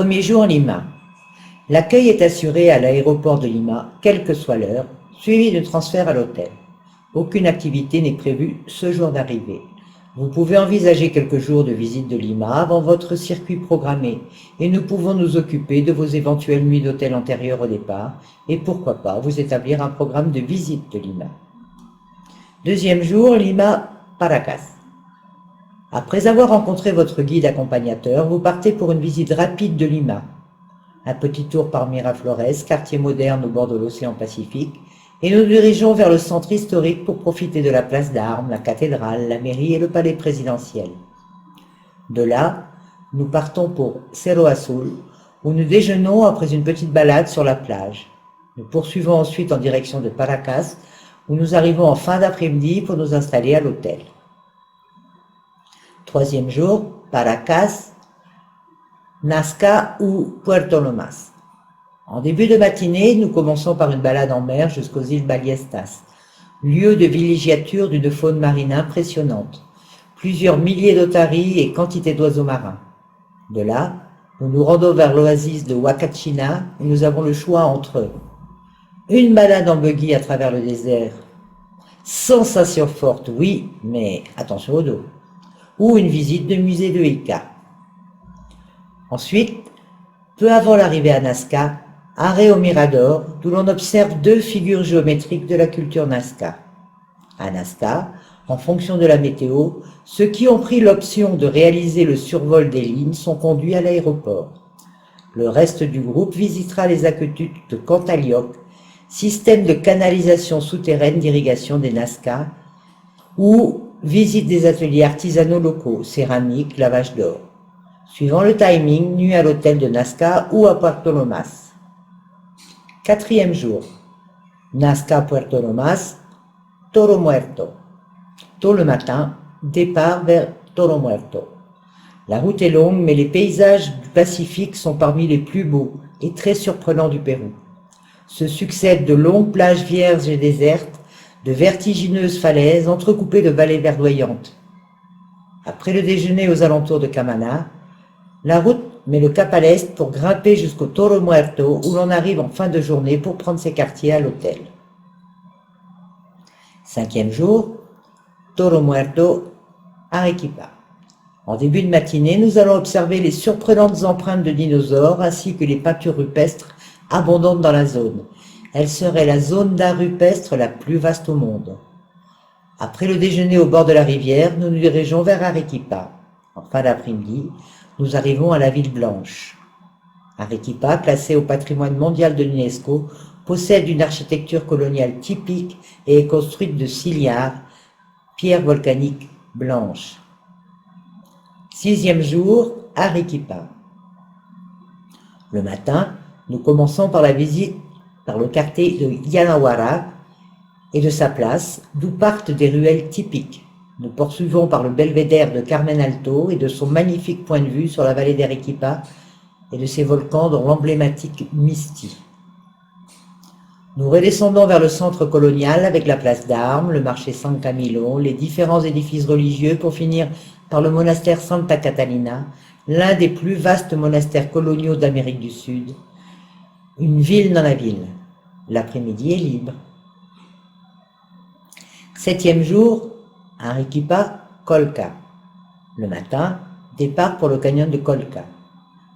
Premier jour, Lima. L'accueil est assuré à l'aéroport de Lima, quelle que soit l'heure, suivi de transfert à l'hôtel. Aucune activité n'est prévue ce jour d'arrivée. Vous pouvez envisager quelques jours de visite de Lima avant votre circuit programmé et nous pouvons nous occuper de vos éventuelles nuits d'hôtel antérieures au départ et pourquoi pas vous établir un programme de visite de Lima. Deuxième jour, Lima, Paracas. Après avoir rencontré votre guide accompagnateur, vous partez pour une visite rapide de Lima. Un petit tour par Miraflores, quartier moderne au bord de l'océan Pacifique, et nous dirigeons vers le centre historique pour profiter de la place d'Armes, la cathédrale, la mairie et le palais présidentiel. De là, nous partons pour Cerro Azul, où nous déjeunons après une petite balade sur la plage. Nous poursuivons ensuite en direction de Paracas, où nous arrivons en fin d'après-midi pour nous installer à l'hôtel. Troisième jour, Paracas, Nazca ou Puerto Lomas. En début de matinée, nous commençons par une balade en mer jusqu'aux îles Ballestas, lieu de villégiature d'une faune marine impressionnante, plusieurs milliers d'otaries et quantité d'oiseaux marins. De là, nous nous rendons vers l'oasis de Huacachina où nous avons le choix entre une balade en buggy à travers le désert, sensation forte, oui, mais attention au dos, ou une visite de musée de Ica. Ensuite, peu avant l'arrivée à Nazca, arrêt au Mirador, d'où l'on observe deux figures géométriques de la culture Nazca. À Nazca, en fonction de la météo, ceux qui ont pris l'option de réaliser le survol des lignes sont conduits à l'aéroport. Le reste du groupe visitera les aqueducs de Cantalioc, système de canalisation souterraine d'irrigation des Nazca, ou visite des ateliers artisanaux locaux, céramique, lavage d'or. Suivant le timing, nuit à l'hôtel de Nazca ou à Puerto Lomas. Quatrième jour, Nazca, Puerto Lomas, Toro Muerto. Tôt le matin, départ vers Toro Muerto. La route est longue, mais les paysages du Pacifique sont parmi les plus beaux et très surprenants du Pérou. Se succèdent de longues plages vierges et désertes, de vertigineuses falaises entrecoupées de vallées verdoyantes. Après le déjeuner aux alentours de Camaná, la route met le cap à l'est pour grimper jusqu'au Toro Muerto où l'on arrive en fin de journée pour prendre ses quartiers à l'hôtel. Cinquième jour, Toro Muerto, Arequipa. En début de matinée, nous allons observer les surprenantes empreintes de dinosaures ainsi que les peintures rupestres abondantes dans la zone. Elle serait la zone d'art rupestre la plus vaste au monde. Après le déjeuner au bord de la rivière, nous nous dirigeons vers Arequipa. En fin d'après-midi, nous arrivons à la ville blanche. Arequipa, classée au patrimoine mondial de l'UNESCO, possède une architecture coloniale typique et est construite de sillar, pierre volcanique blanche. Sixième jour, Arequipa. Le matin, nous commençons par la visite par le quartier de Yanahuara et de sa place, d'où partent des ruelles typiques. Nous poursuivons par le belvédère de Carmen Alto et de son magnifique point de vue sur la vallée d'Arequipa et de ses volcans dont l'emblématique Misti. Nous redescendons vers le centre colonial avec la place d'Armes, le marché San Camilo, les différents édifices religieux pour finir par le monastère Santa Catalina, l'un des plus vastes monastères coloniaux d'Amérique du Sud. Une ville dans la ville. L'après-midi est libre. Septième jour, Arequipa, Colca. Le matin, départ pour le canyon de Colca.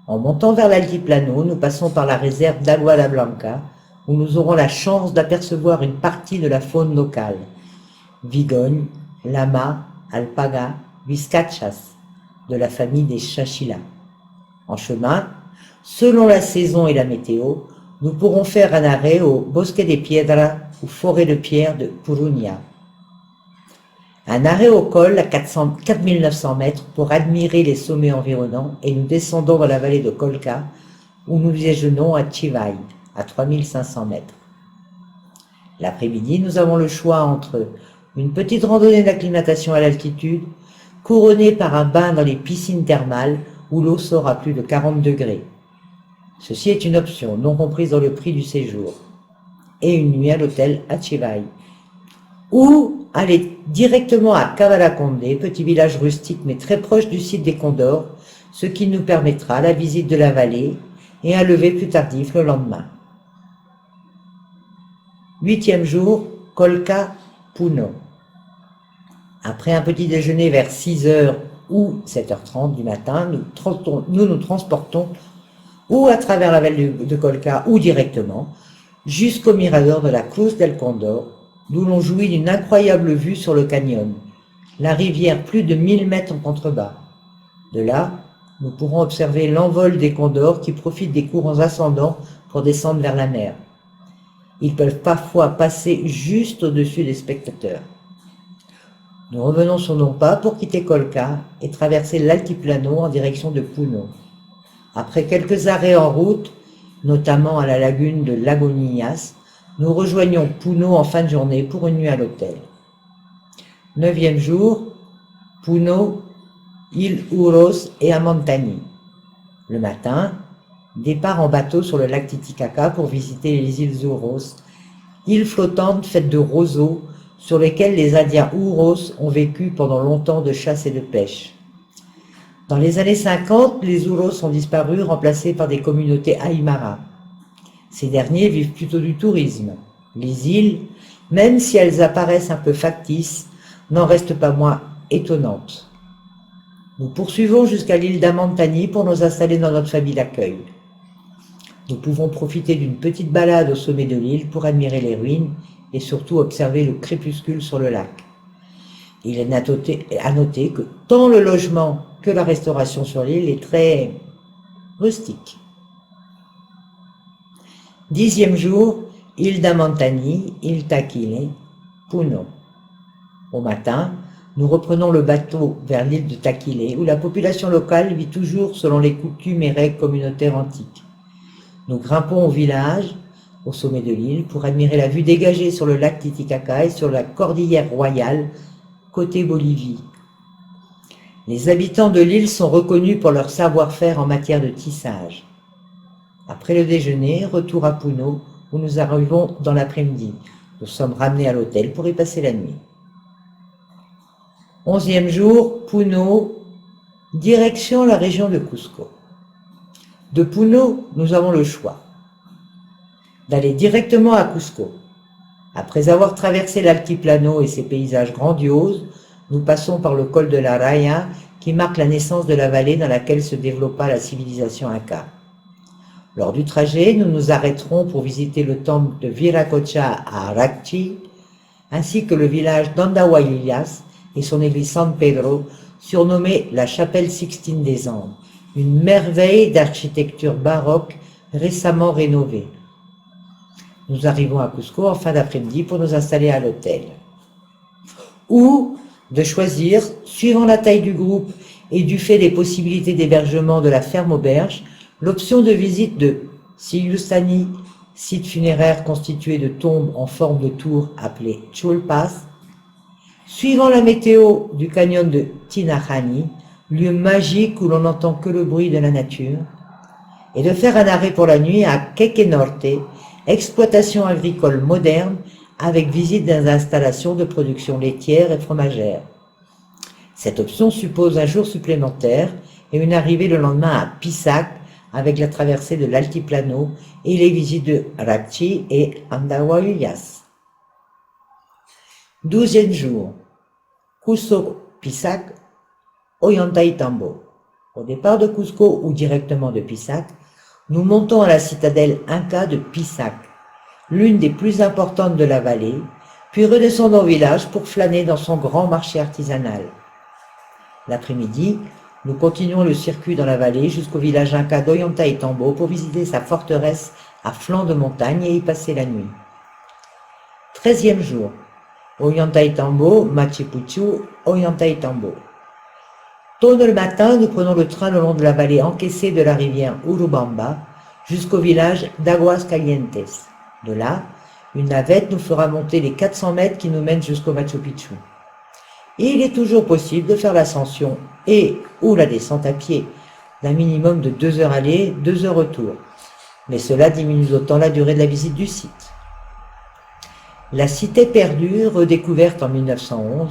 En montant vers l'altiplano, nous passons par la réserve d'Aguada Blanca, où nous aurons la chance d'apercevoir une partie de la faune locale. Vigogne, lama, alpaga, vizcachas, de la famille des chinchillas. En chemin, selon la saison et la météo, nous pourrons faire un arrêt au Bosque de Piedra ou forêt de pierre de Puruña. Un arrêt au col à 4900 mètres pour admirer les sommets environnants et nous descendons dans la vallée de Colca où nous déjeunons à Chivay à 3500 mètres. L'après-midi, nous avons le choix entre une petite randonnée d'acclimatation à l'altitude couronnée par un bain dans les piscines thermales où l'eau sort à plus de 40 degrés. Ceci est une option non comprise dans le prix du séjour. Et une nuit à l'hôtel à Chivay. Ou aller directement à Cavalaconde, petit village rustique mais très proche du site des Condors, ce qui nous permettra la visite de la vallée et un lever plus tardif le lendemain. 8e jour, Kolka Puno. Après un petit déjeuner vers 6h ou 7h30 du matin, nous transportons ou à travers la vallée de Kolka ou directement jusqu'au mirador de la Cruz del Condor, d'où l'on jouit d'une incroyable vue sur le canyon, la rivière plus de 1000 mètres en contrebas. De là, nous pourrons observer l'envol des condors qui profitent des courants ascendants pour descendre vers la mer. Ils peuvent parfois passer juste au-dessus des spectateurs. Nous revenons sur nos pas pour quitter Kolka et traverser l'altiplano en direction de Puno. Après quelques arrêts en route, notamment à la lagune de Lagunitas, nous rejoignons Puno en fin de journée pour une nuit à l'hôtel. 9e jour, Puno, île Uros et Amantani. Le matin, départ en bateau sur le lac Titicaca pour visiter les îles Uros, îles flottantes faites de roseaux sur lesquels les Indiens Uros ont vécu pendant longtemps de chasse et de pêche. Dans les années 50, les Uros ont disparu, remplacés par des communautés Aymara. Ces derniers vivent plutôt du tourisme. Les îles, même si elles apparaissent un peu factices, n'en restent pas moins étonnantes. Nous poursuivons jusqu'à l'île d'Amantani pour nous installer dans notre famille d'accueil. Nous pouvons profiter d'une petite balade au sommet de l'île pour admirer les ruines et surtout observer le crépuscule sur le lac. Il est à noter que tant le logement que la restauration sur l'île est très rustique. 10e jour, île d'Amantani, île Takile, Puno. Au matin, nous reprenons le bateau vers l'île de Takile, où la population locale vit toujours selon les coutumes et règles communautaires antiques. Nous grimpons au village, au sommet de l'île, pour admirer la vue dégagée sur le lac Titicaca et sur la cordillère royale, côté Bolivie. Les habitants de l'île sont reconnus pour leur savoir-faire en matière de tissage. Après le déjeuner, retour à Puno, où nous arrivons dans l'après-midi. Nous sommes ramenés à l'hôtel pour y passer la nuit. 11e jour, Puno, direction la région de Cusco. De Puno, nous avons le choix d'aller directement à Cusco. Après avoir traversé l'altiplano et ses paysages grandioses, nous passons par le col de la Raya qui marque la naissance de la vallée dans laquelle se développa la civilisation inca. Lors du trajet, nous nous arrêterons pour visiter le temple de Viracocha à Aracchi, ainsi que le village d'Andahuaylas et son église San Pedro, surnommée la chapelle Sixtine des Andes, une merveille d'architecture baroque récemment rénovée. Nous arrivons à Cusco en fin d'après-midi pour nous installer à l'hôtel. Ou de choisir, suivant la taille du groupe et du fait des possibilités d'hébergement de la ferme auberge, l'option de visite de Siyustani, site funéraire constitué de tombes en forme de tour appelé Chulpas, suivant la météo du canyon de Tinajani, lieu magique où l'on n'entend que le bruit de la nature, et de faire un arrêt pour la nuit à Queque Norte, exploitation agricole moderne avec visite des installations de production laitière et fromagère. Cette option suppose un jour supplémentaire et une arrivée le lendemain à Pisac avec la traversée de l'altiplano et les visites de Aracchi et Andahuaylas. 12e jour, Cusco, Pisac, Ollantaytambo. Au départ de Cusco ou directement de Pisac, nous montons à la citadelle Inca de Pisac, l'une des plus importantes de la vallée, puis redescendons au village pour flâner dans son grand marché artisanal. L'après-midi, nous continuons le circuit dans la vallée jusqu'au village Inca d'Ollantaytambo pour visiter sa forteresse à flanc de montagne et y passer la nuit. 13e jour, Ollantaytambo, Machu Picchu, Ollantaytambo. Tôt le matin, nous prenons le train le long de la vallée encaissée de la rivière Urubamba jusqu'au village d'Aguascalientes. De là, une navette nous fera monter les 400 mètres qui nous mènent jusqu'au Machu Picchu. Et il est toujours possible de faire l'ascension et ou la descente à pied, d'un minimum de 2 heures aller, 2 heures retour. Mais cela diminue d'autant la durée de la visite du site. La cité perdue, redécouverte en 1911,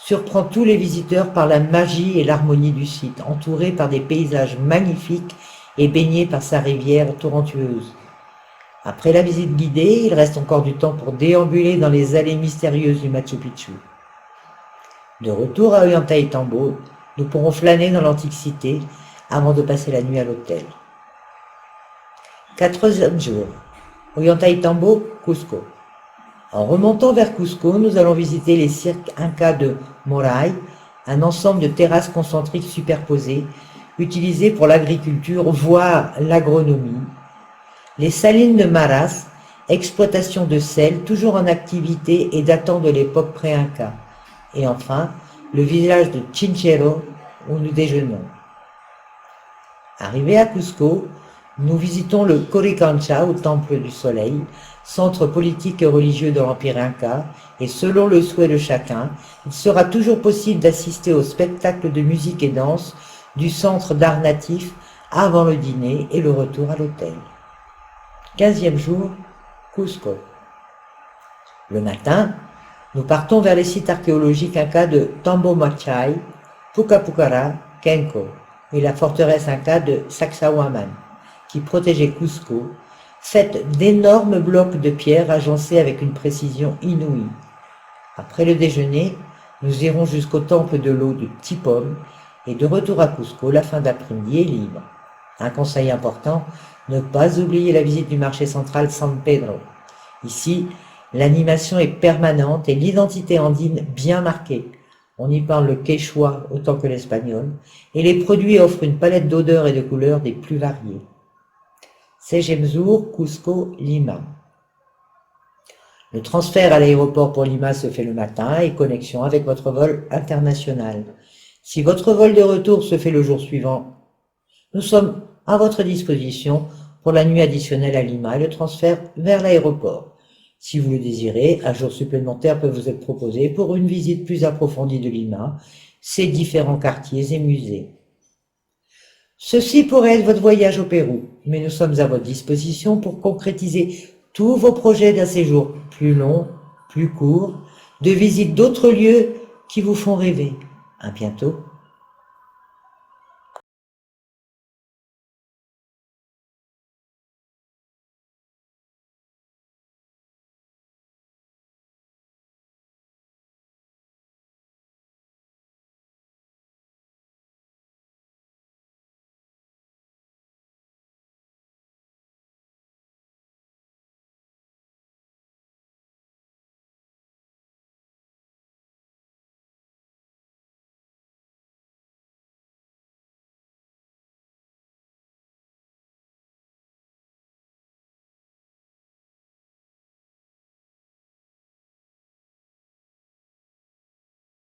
surprend tous les visiteurs par la magie et l'harmonie du site, entouré par des paysages magnifiques et baigné par sa rivière tourmentueuse. Après la visite guidée, il reste encore du temps pour déambuler dans les allées mystérieuses du Machu Picchu. De retour à Ollantaytambo, nous pourrons flâner dans l'antique cité avant de passer la nuit à l'hôtel. 4e jour, Ollantaytambo, Cusco. En remontant vers Cusco, nous allons visiter les cirques incas de Moray, un ensemble de terrasses concentriques superposées, utilisées pour l'agriculture, voire l'agronomie. Les salines de Maras, exploitation de sel, toujours en activité et datant de l'époque pré-inca. Et enfin, le village de Chinchero, où nous déjeunons. Arrivés à Cusco, nous visitons le Coricancha, au Temple du Soleil, centre politique et religieux de l'Empire Inca, et selon le souhait de chacun, il sera toujours possible d'assister au spectacle de musique et danse du centre d'art natif avant le dîner et le retour à l'hôtel. 15e jour, Cusco. Le matin, nous partons vers les sites archéologiques incas de Tambo Machai, Pucapucara, Kenko et la forteresse inca de Sacsayhuaman, qui protégeait Cusco, faite d'énormes blocs de pierre agencés avec une précision inouïe. Après le déjeuner, nous irons jusqu'au temple de l'eau de Tipom et de retour à Cusco, la fin d'après-midi est libre. Un conseil important, ne pas oublier la visite du marché central San Pedro. Ici, l'animation est permanente et l'identité andine bien marquée. On y parle le quechua autant que l'espagnol, et les produits offrent une palette d'odeurs et de couleurs des plus variées. 16e jour, Cusco, Lima. Le transfert à l'aéroport pour Lima se fait le matin et connexion avec votre vol international. Si votre vol de retour se fait le jour suivant, nous sommes à votre disposition pour la nuit additionnelle à Lima et le transfert vers l'aéroport. Si vous le désirez, un jour supplémentaire peut vous être proposé pour une visite plus approfondie de Lima, ses différents quartiers et musées. Ceci pourrait être votre voyage au Pérou, mais nous sommes à votre disposition pour concrétiser tous vos projets d'un séjour plus long, plus court, de visite d'autres lieux qui vous font rêver. À bientôt.